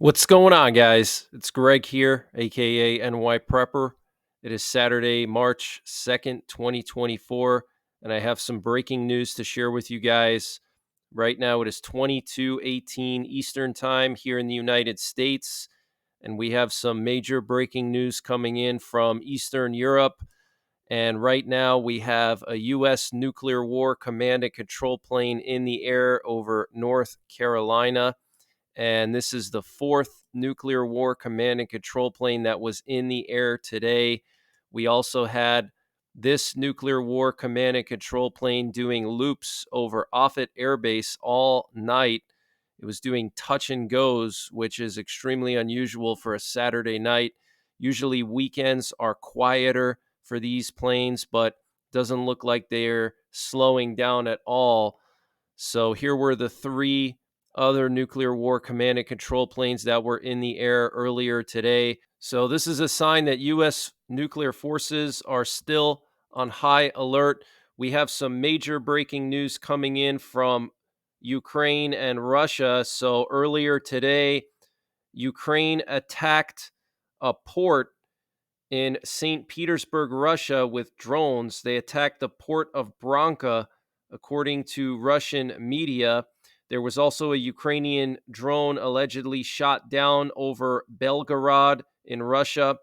What's going on, guys? It's Greg here, aka NYPrepper. It is Saturday, March 2nd, 2024, and I have some breaking news to share with you guys. Right now, it is 22:18 Eastern Time here in the United States, and we have some major breaking news coming in from Eastern Europe. And right now, we have a U.S. nuclear war command and control plane in the air over North Carolina. And this is the fourth nuclear war command and control plane that was in the air today. We also had this nuclear war command and control plane doing loops over Offutt Air Base all night. It was doing touch and goes, which is extremely unusual for a Saturday night. Usually weekends are quieter for these planes, but doesn't look like they're slowing down at all. So here were the three other nuclear war command and control planes that were in the air earlier today. So this is a sign that U.S. nuclear forces are still on high alert. We have some major breaking news coming in from Ukraine and Russia. So earlier today, Ukraine attacked a port in St. Petersburg, Russia, with drones. They attacked the port of Branka, according to Russian media. There was also a Ukrainian drone allegedly shot down over Belgorod in Russia.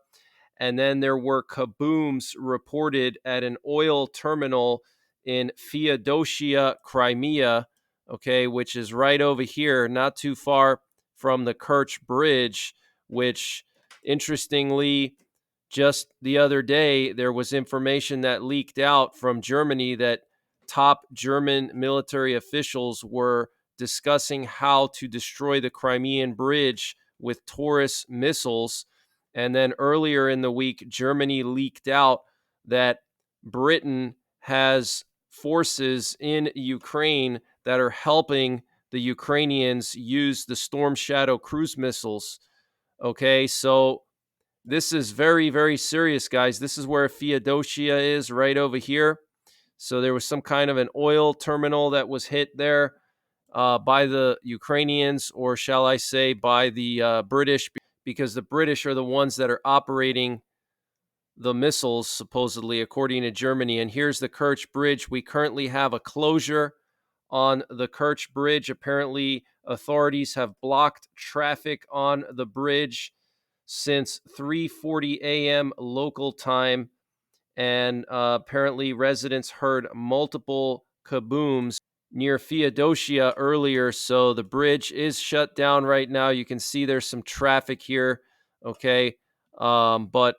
And then there were kabooms reported at an oil terminal in Feodosia, Crimea, which is right over here, not too far from the Kerch Bridge, which, interestingly, just the other day, there was information that leaked out from Germany that top German military officials were discussing how to destroy the Crimean Bridge with Taurus missiles. And then earlier in the week, Germany leaked out that Britain has forces in Ukraine that are helping the Ukrainians use the Storm Shadow cruise missiles. So this is very, very serious, guys. This is where Feodosia is, right over here. So there was some kind of an oil terminal that was hit there by the Ukrainians, or shall I say by the British, because the British are the ones that are operating the missiles, supposedly, according to Germany. And here's the Kerch Bridge. We currently have a closure on the Kerch Bridge. Apparently, authorities have blocked traffic on the bridge since 3:40 a.m. local time, and apparently residents heard multiple kabooms near Feodosia earlier, so the bridge is shut down right now. You can see there's some traffic here, but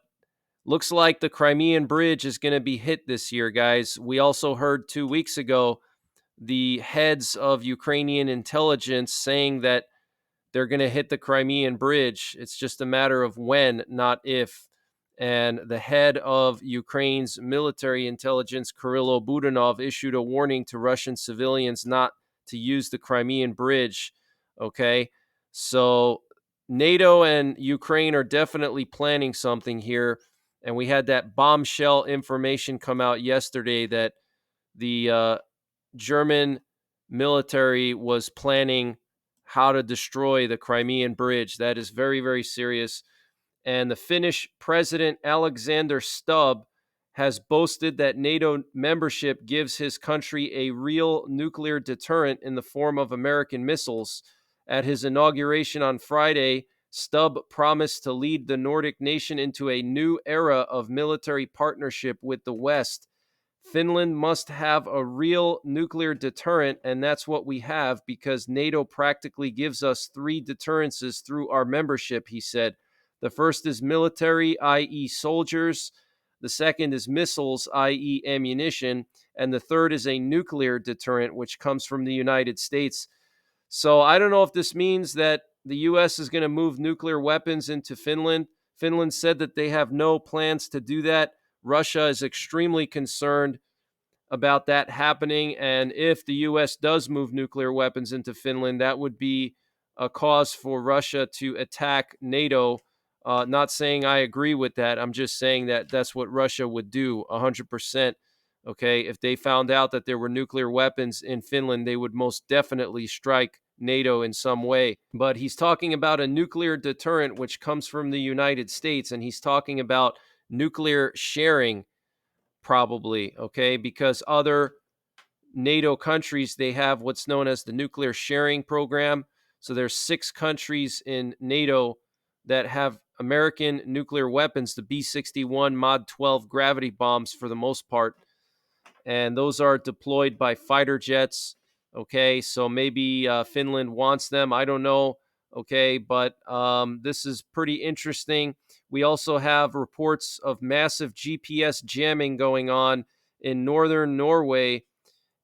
looks like the Crimean Bridge is going to be hit this year, guys. We also heard 2 weeks ago the heads of Ukrainian intelligence saying that they're going to hit the Crimean Bridge. It's just a matter of when, not if. And the head of Ukraine's military intelligence, Kirill Budanov, issued a warning to Russian civilians not to use the Crimean Bridge. So NATO and Ukraine are definitely planning something here. And we had that bombshell information come out yesterday that the German military was planning how to destroy the Crimean Bridge. That is very, very serious. And the Finnish president, Alexander Stubb, has boasted that NATO membership gives his country a real nuclear deterrent in the form of American missiles. At his inauguration on Friday, Stubb promised to lead the Nordic nation into a new era of military partnership with the West. Finland must have a real nuclear deterrent, and that's what we have because NATO practically gives us three deterrences through our membership, he said. The first is military, i.e. soldiers. The second is missiles, i.e. ammunition. And the third is a nuclear deterrent, which comes from the United States. So I don't know if this means that the U.S. is going to move nuclear weapons into Finland. Finland said that they have no plans to do that. Russia is extremely concerned about that happening. And if the U.S. does move nuclear weapons into Finland, that would be a cause for Russia to attack NATO. Not saying I agree with that. I'm just saying that that's what Russia would do 100%. Okay, if they found out that there were nuclear weapons in Finland, they would most definitely strike NATO in some way. But he's talking about a nuclear deterrent, which comes from the United States, and he's talking about nuclear sharing, probably, okay, because other NATO countries, they have what's known as the nuclear sharing program. So there's 6 countries in NATO that have American nuclear weapons, the B-61 Mod 12 gravity bombs for the most part, and those are deployed by fighter jets. Okay, so maybe Finland wants them. I don't know. Okay, but this is pretty interesting. We also have reports of massive GPS jamming going on in northern Norway,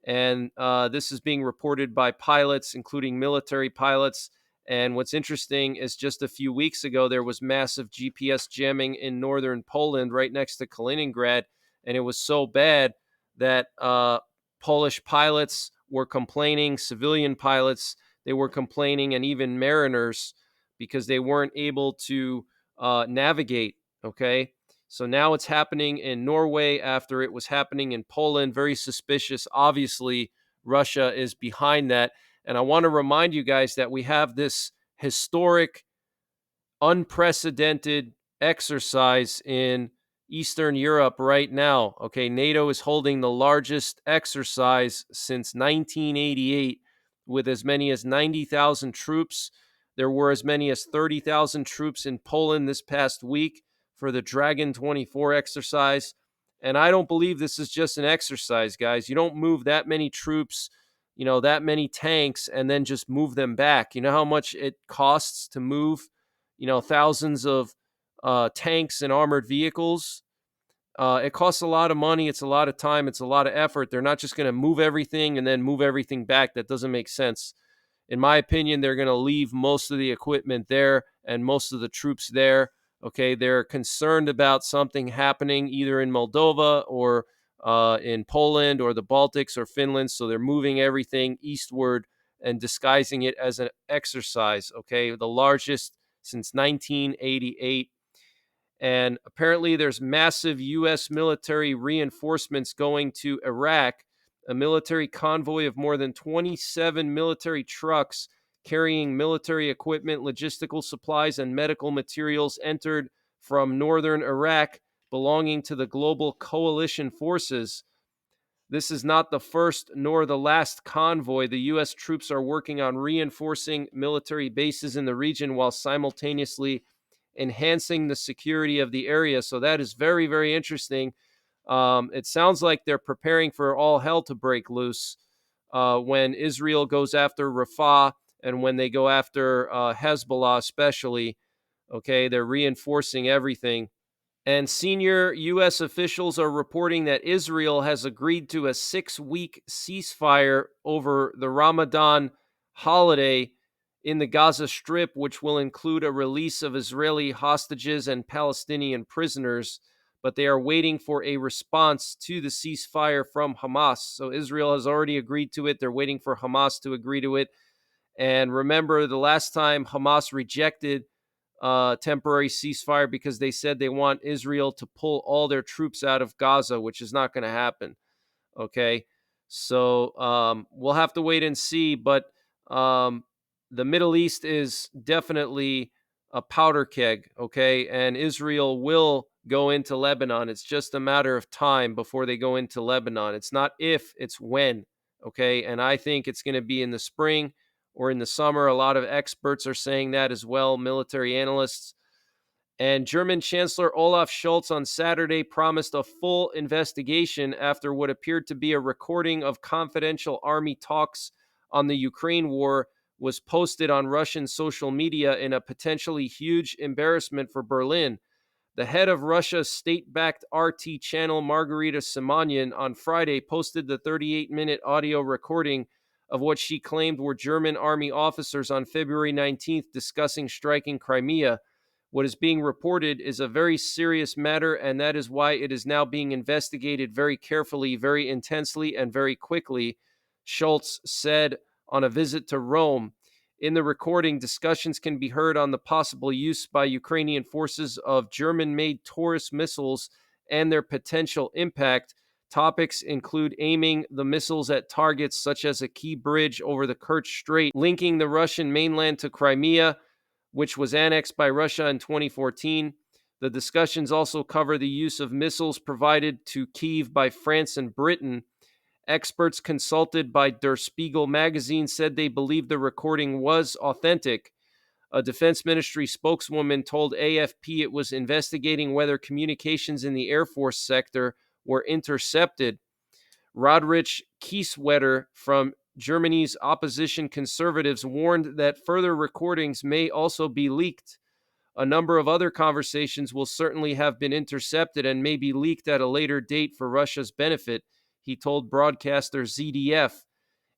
and this is being reported by pilots, including military pilots. And what's interesting is just a few weeks ago, there was massive GPS jamming in northern Poland right next to Kaliningrad. And it was so bad that Polish pilots were complaining, civilian pilots, they were complaining, and even mariners, because they weren't able to navigate. Okay. So now it's happening in Norway after it was happening in Poland. Very suspicious. Obviously, Russia is behind that. And I want to remind you guys that we have this historic, unprecedented exercise in Eastern Europe right now. Okay, NATO is holding the largest exercise since 1988 with as many as 90,000 troops. There were as many as 30,000 troops in Poland this past week for the Dragon 24 exercise. And I don't believe this is just an exercise, guys. You don't move that many troops, that many tanks, and then just move them back. You know how much it costs to move, thousands of tanks and armored vehicles? It costs a lot of money. It's a lot of time. It's a lot of effort. They're not just going to move everything and then move everything back. That doesn't make sense. In my opinion, they're going to leave most of the equipment there and most of the troops there. Okay, they're concerned about something happening either in Moldova or in Poland or the Baltics or Finland. So they're moving everything eastward and disguising it as an exercise. Okay, the largest since 1988. And apparently, there's massive U.S. military reinforcements going to Iraq. A military convoy of more than 27 military trucks carrying military equipment, logistical supplies, and medical materials entered from northern Iraq, belonging to the global coalition forces. This is not the first nor the last convoy. The U.S. troops are working on reinforcing military bases in the region while simultaneously enhancing the security of the area. So that is very, very interesting. It sounds like they're preparing for all hell to break loose when Israel goes after Rafah and when they go after Hezbollah, especially. Okay, they're reinforcing everything. And senior U.S. officials are reporting that Israel has agreed to a 6-week ceasefire over the Ramadan holiday in the Gaza Strip, which will include a release of Israeli hostages and Palestinian prisoners. But they are waiting for a response to the ceasefire from Hamas. So Israel has already agreed to it. They're waiting for Hamas to agree to it. And remember, the last time Hamas rejected temporary ceasefire because they said they want Israel to pull all their troops out of Gaza, which is not going to happen. Okay. So we'll have to wait and see. But the Middle East is definitely a powder keg. Okay. And Israel will go into Lebanon. It's just a matter of time before they go into Lebanon. It's not if, it's when. Okay. And I think it's going to be in the spring or in the summer. A lot of experts are saying that as well, military analysts. And German Chancellor Olaf Scholz on Saturday promised a full investigation after what appeared to be a recording of confidential army talks on the Ukraine war was posted on Russian social media in a potentially huge embarrassment for Berlin. The head of Russia's state-backed RT channel, Margarita Simonyan, on Friday posted the 38-minute audio recording of what she claimed were German army officers on February 19th discussing striking Crimea. What is being reported is a very serious matter, and that is why it is now being investigated very carefully, very intensely, and very quickly, Scholz said on a visit to Rome. In the recording, discussions can be heard on the possible use by Ukrainian forces of German-made Taurus missiles and their potential impact. Topics include aiming the missiles at targets such as a key bridge over the Kerch Strait, linking the Russian mainland to Crimea, which was annexed by Russia in 2014. The discussions also cover the use of missiles provided to Kyiv by France and Britain. Experts consulted by Der Spiegel magazine said they believe the recording was authentic. A defense ministry spokeswoman told AFP it was investigating whether communications in the Air Force sector were intercepted. Rodrich Kieswetter from Germany's opposition conservatives warned that further recordings may also be leaked. A number of other conversations will certainly have been intercepted and may be leaked at a later date for Russia's benefit, he told broadcaster ZDF.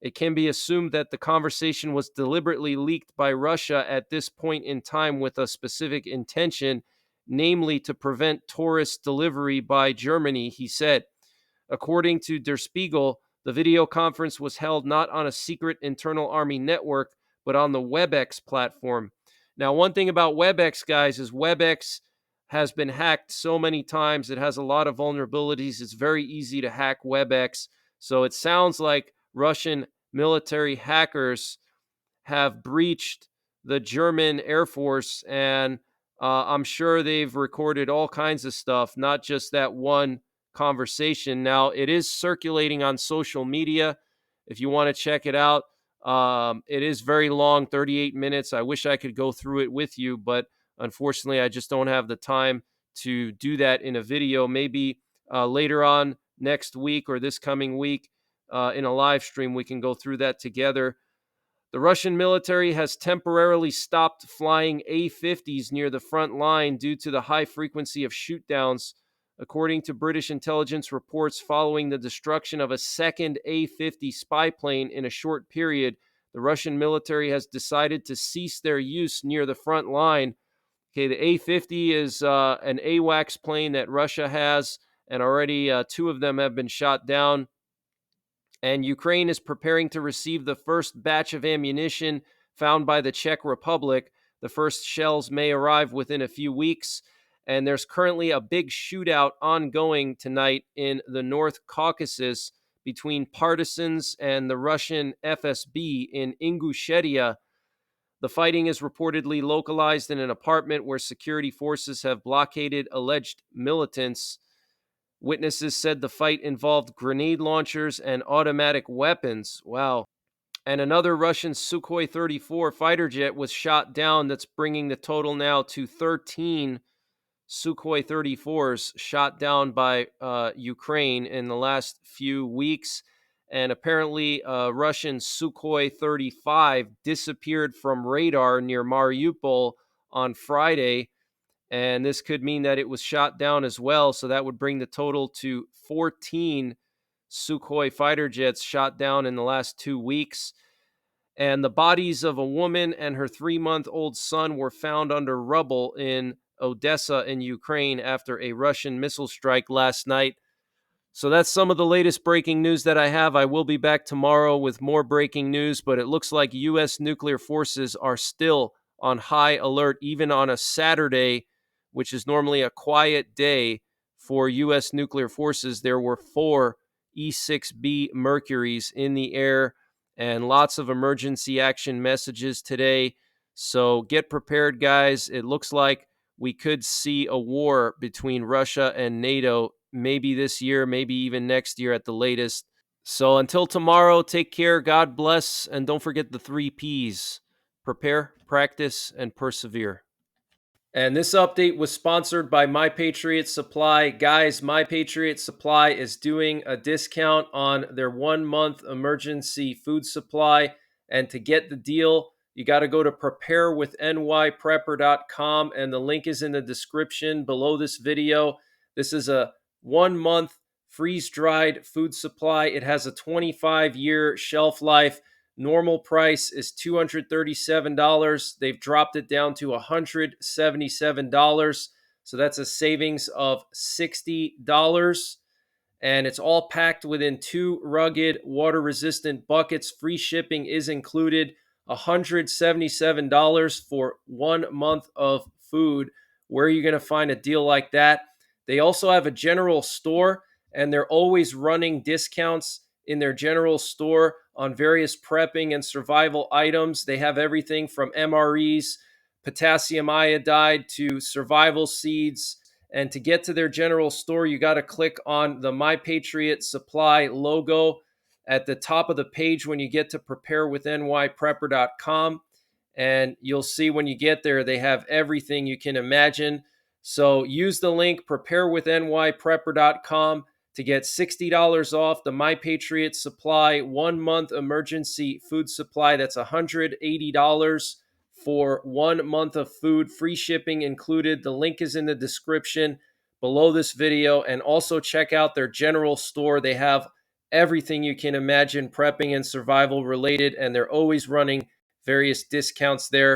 It can be assumed that the conversation was deliberately leaked by Russia at this point in time with a specific intention, namely to prevent tourist delivery by Germany, he said. According to Der Spiegel, the video conference was held not on a secret internal army network, but on the WebEx platform. Now, one thing about WebEx, guys, is WebEx has been hacked so many times. It has a lot of vulnerabilities. It's very easy to hack WebEx. So it sounds like Russian military hackers have breached the German Air Force, and I'm sure they've recorded all kinds of stuff, not just that one conversation. Now, it is circulating on social media. If you want to check it out, it is very long, 38 minutes. I wish I could go through it with you, but unfortunately, I just don't have the time to do that in a video. Maybe later on next week or this coming week in a live stream, we can go through that together. The Russian military has temporarily stopped flying A-50s near the front line due to the high frequency of shootdowns, according to British intelligence reports. Following the destruction of a second A-50 spy plane in a short period, the Russian military has decided to cease their use near the front line. Okay, the A-50 is an AWACS plane that Russia has, and already two of them have been shot down. And Ukraine is preparing to receive the first batch of ammunition found by the Czech Republic. The first shells may arrive within a few weeks. And there's currently a big shootout ongoing tonight in the North Caucasus between partisans and the Russian FSB in Ingushetia. The fighting is reportedly localized in an apartment where security forces have blockaded alleged militants. Witnesses said the fight involved grenade launchers and automatic weapons. Wow. And another Russian Sukhoi 34 fighter jet was shot down. That's bringing the total now to 13 Sukhoi 34s shot down by Ukraine in the last few weeks. And apparently, Russian Sukhoi 35 disappeared from radar near Mariupol on Friday. And this could mean that it was shot down as well. So that would bring the total to 14 Sukhoi fighter jets shot down in the last 2 weeks. And the bodies of a woman and her 3-month-old son were found under rubble in Odessa in Ukraine after a Russian missile strike last night. So that's some of the latest breaking news that I have. I will be back tomorrow with more breaking news, but it looks like U.S. nuclear forces are still on high alert, even on a Saturday, which is normally a quiet day for U.S. nuclear forces. There were 4 E-6B Mercuries in the air and lots of emergency action messages today. So get prepared, guys. It looks like we could see a war between Russia and NATO maybe this year, maybe even next year at the latest. So until tomorrow, take care, God bless, and don't forget the 3 Ps: prepare, practice, and persevere. And this update was sponsored by My Patriot Supply. Guys, My Patriot Supply is doing a discount on their 1-month emergency food supply. And to get the deal, you got to go to preparewithnYprepper.com, and the link is in the description below this video. This is a 1-month freeze-dried food supply. It has a 25-year shelf life. Normal price is $237. They've dropped it down to $177. So that's a savings of $60. And it's all packed within 2 rugged, water-resistant buckets. Free shipping is included. $177 for 1 month of food. Where are you going to find a deal like that? They also have a general store, and they're always running discounts in their general store on various prepping and survival items. They have everything from MREs, potassium iodide, to survival seeds. And to get to their general store, you got to click on the My Patriot Supply logo at the top of the page when you get to preparewithnyprepper.com. And you'll see when you get there, they have everything you can imagine. So use the link preparewithnyprepper.com to get $60 off the My Patriot Supply 1 month emergency food supply. That's $180 for 1 month of food, free shipping included. The link is in the description below this video. And also check out their general store. They have everything you can imagine prepping and survival related, and they're always running various discounts there.